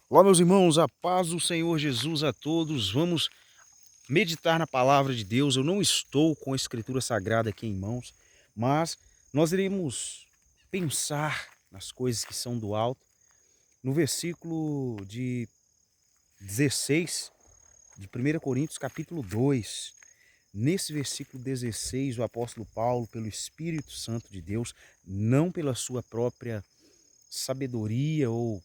Olá, meus irmãos, a paz do Senhor Jesus a todos. Vamos meditar na palavra de Deus. Eu não estou com a Escritura Sagrada aqui em mãos, mas nós iremos pensar nas coisas que são do alto. No versículo de 16 de 1 Coríntios, capítulo 2. Nesse versículo 16, o apóstolo Paulo, pelo Espírito Santo de Deus, não pela sua própria sabedoria ou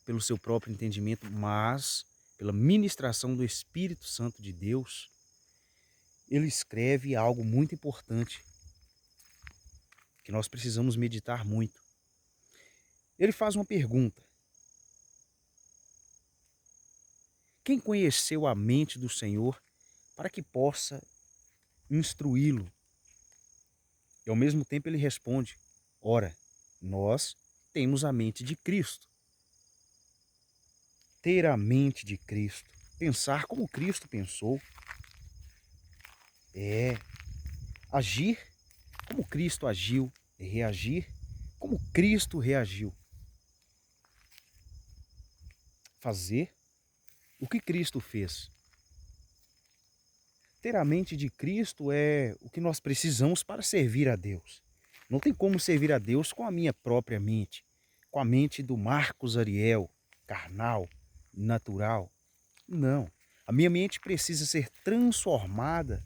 pelo seu próprio entendimento, mas pela ministração do Espírito Santo de Deus, ele escreve algo muito importante que nós precisamos meditar muito. Ele faz uma pergunta: quem conheceu a mente do Senhor para que possa instruí-lo? E ao mesmo tempo ele responde: ora, nós temos a mente de Cristo. Ter a mente de Cristo, pensar como Cristo pensou, é agir como Cristo agiu, é reagir como Cristo reagiu. Fazer o que Cristo fez. Ter a mente de Cristo é o que nós precisamos para servir a Deus. Não tem como servir a Deus com a minha própria mente, com a mente do Marcos Ariel, carnal, natural. Não. A minha mente precisa ser transformada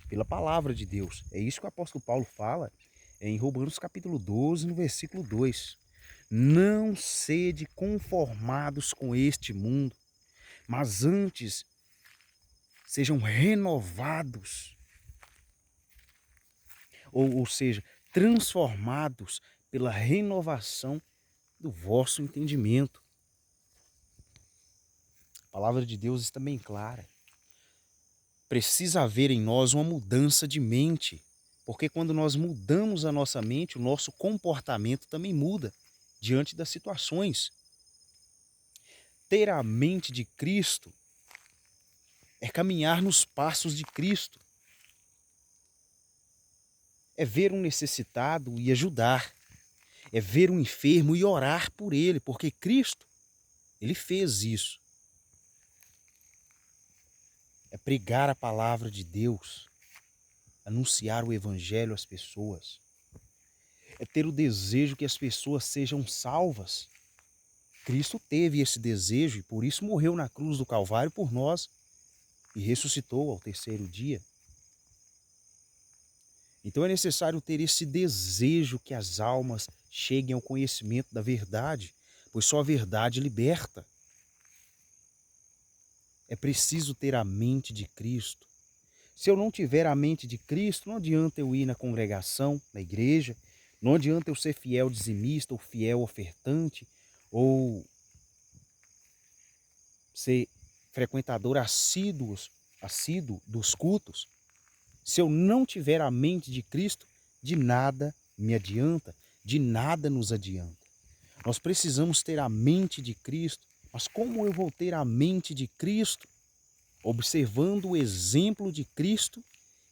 pela palavra de Deus. É isso que o apóstolo Paulo fala em Romanos capítulo 12, no versículo 2. Não sede conformados com este mundo, mas antes sejam renovados, ou seja, transformados pela renovação do vosso entendimento. A palavra de Deus está bem clara. Precisa haver em nós uma mudança de mente, porque quando nós mudamos a nossa mente, o nosso comportamento também muda diante das situações. Ter a mente de Cristo é caminhar nos passos de Cristo. É ver um necessitado e ajudar. É ver um enfermo e orar por ele, porque Cristo, ele fez isso. É pregar a palavra de Deus, anunciar o evangelho às pessoas. É ter o desejo que as pessoas sejam salvas. Cristo teve esse desejo e por isso morreu na cruz do Calvário por nós e ressuscitou ao terceiro dia. Então é necessário ter esse desejo que as almas cheguem ao conhecimento da verdade, pois só a verdade liberta. É preciso ter a mente de Cristo. Se eu não tiver a mente de Cristo, não adianta eu ir na congregação, na igreja, não adianta eu ser fiel dizimista ou fiel ofertante, ou ser frequentador assíduo dos cultos. Se eu não tiver a mente de Cristo, de nada me adianta, de nada nos adianta. Nós precisamos ter a mente de Cristo. Mas como eu vou ter a mente de Cristo? Observando o exemplo de Cristo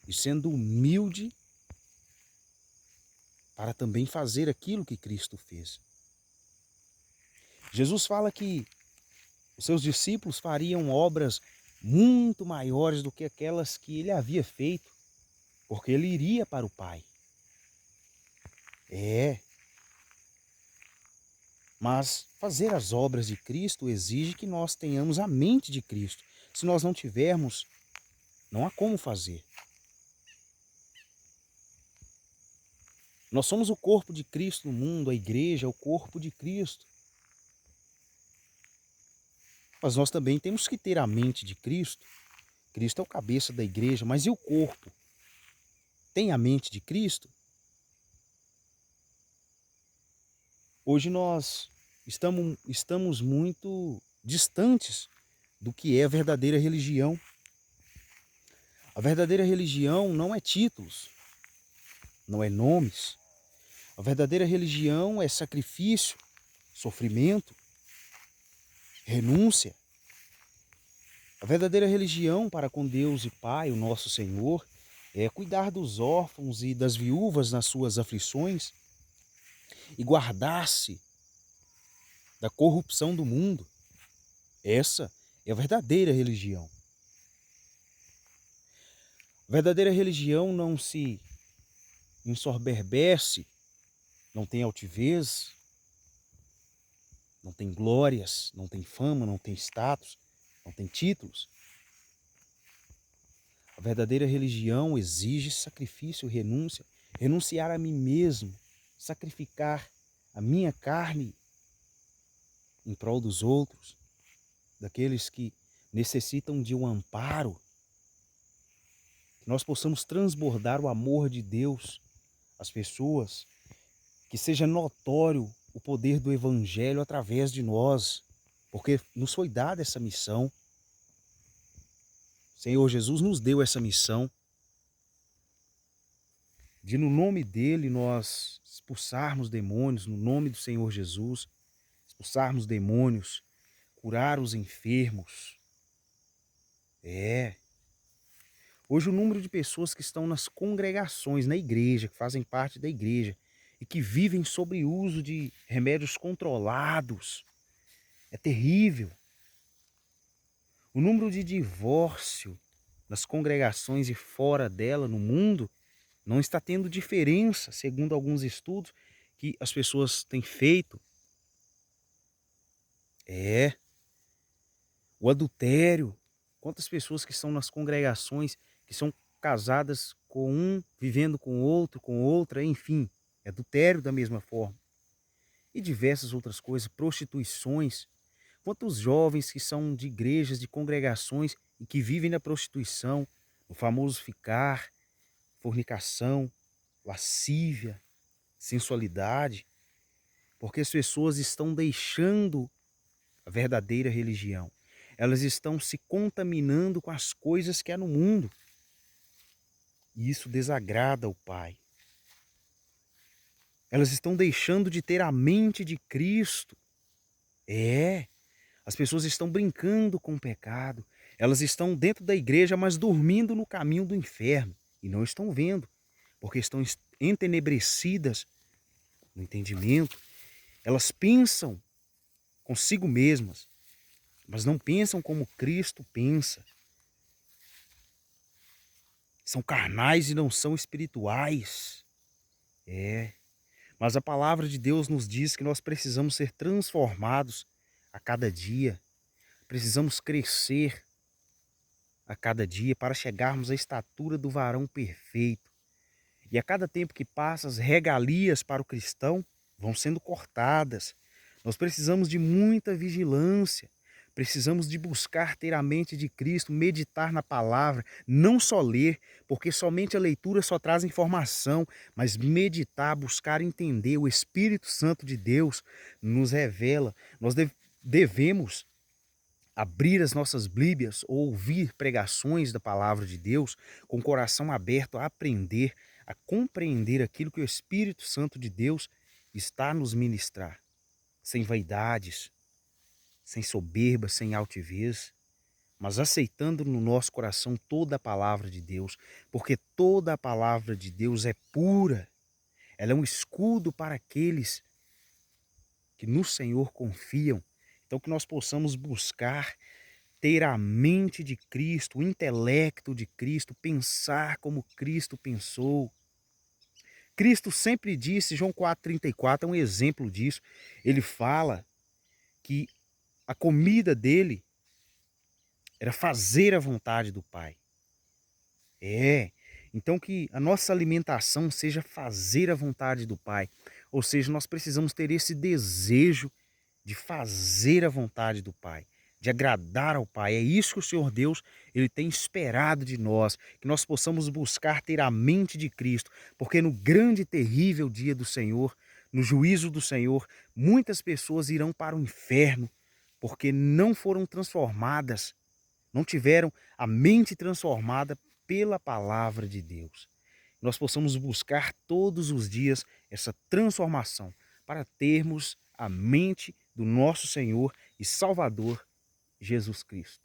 e sendo humilde para também fazer aquilo que Cristo fez. Jesus fala que os seus discípulos fariam obras muito maiores do que aquelas que ele havia feito, porque ele iria para o Pai. Mas fazer as obras de Cristo exige que nós tenhamos a mente de Cristo. Se nós não tivermos, não há como fazer. Nós somos o corpo de Cristo no mundo, a igreja é o corpo de Cristo. Mas nós também temos que ter a mente de Cristo. Cristo é o cabeça da igreja, mas e o corpo? Tem a mente de Cristo? Hoje nós estamos muito distantes do que é a verdadeira religião. A verdadeira religião não é títulos, não é nomes. A verdadeira religião é sacrifício, sofrimento, renúncia. A verdadeira religião para com Deus e Pai, o nosso Senhor, é cuidar dos órfãos e das viúvas nas suas aflições e guardar-se da corrupção do mundo. Essa é a verdadeira religião. A verdadeira religião não se ensoberbece, não tem altivez, não tem glórias, não tem fama, não tem status, não tem títulos. A verdadeira religião exige sacrifício, renúncia, renunciar a mim mesmo, sacrificar a minha carne em prol dos outros, daqueles que necessitam de um amparo, que nós possamos transbordar o amor de Deus às pessoas, que seja notório o poder do Evangelho através de nós, porque nos foi dada essa missão. O Senhor Jesus nos deu essa missão de, no nome dele, nós expulsarmos demônios, no nome do Senhor Jesus, expulsarmos demônios, curar os enfermos. Hoje o número de pessoas que estão nas congregações, na igreja, que fazem parte da igreja e que vivem sobre o uso de remédios controlados é terrível. O número de divórcio nas congregações e fora dela, no mundo, não está tendo diferença, segundo alguns estudos que as pessoas têm feito. O adultério. Quantas pessoas que estão nas congregações, que são casadas com um, vivendo com outro, com outra, enfim, é adultério da mesma forma. E diversas outras coisas, prostituições. Quantos jovens que são de igrejas, de congregações e que vivem na prostituição, no famoso ficar, fornicação, lascívia, sensualidade, porque as pessoas estão deixando a verdadeira religião. Elas estão se contaminando com as coisas que há no mundo. E isso desagrada ao Pai. Elas estão deixando de ter a mente de Cristo. As pessoas estão brincando com o pecado. Elas estão dentro da igreja, mas dormindo no caminho do inferno. E não estão vendo, porque estão entenebrecidas no entendimento. Elas pensam consigo mesmas, mas não pensam como Cristo pensa. São carnais e não são espirituais. Mas a palavra de Deus nos diz que nós precisamos ser transformados a cada dia. Precisamos crescer a cada dia para chegarmos à estatura do varão perfeito. E a cada tempo que passa, as regalias para o cristão vão sendo cortadas. Nós precisamos de muita vigilância. Precisamos de buscar ter a mente de Cristo, meditar na palavra, não só ler, porque somente a leitura só traz informação, mas meditar, buscar entender. O Espírito Santo de Deus nos revela. Nós devemos abrir as nossas Bíblias ou ouvir pregações da palavra de Deus com o coração aberto a aprender, a compreender aquilo que o Espírito Santo de Deus está a nos ministrar, sem vaidades, sem soberba, sem altivez, mas aceitando no nosso coração toda a palavra de Deus, porque toda a palavra de Deus é pura. Ela é um escudo para aqueles que no Senhor confiam. Então que nós possamos buscar ter a mente de Cristo, o intelecto de Cristo, pensar como Cristo pensou. Cristo sempre disse, João 4,34 é um exemplo disso, ele fala que a comida dele era fazer a vontade do Pai. Então que a nossa alimentação seja fazer a vontade do Pai. Ou seja, nós precisamos ter esse desejo de fazer a vontade do Pai, de agradar ao Pai. É isso que o Senhor Deus ele tem esperado de nós, que nós possamos buscar ter a mente de Cristo, porque no grande e terrível dia do Senhor, no juízo do Senhor, muitas pessoas irão para o inferno, porque não foram transformadas, não tiveram a mente transformada pela palavra de Deus. Nós possamos buscar todos os dias essa transformação para termos a mente do nosso Senhor e Salvador Jesus Cristo.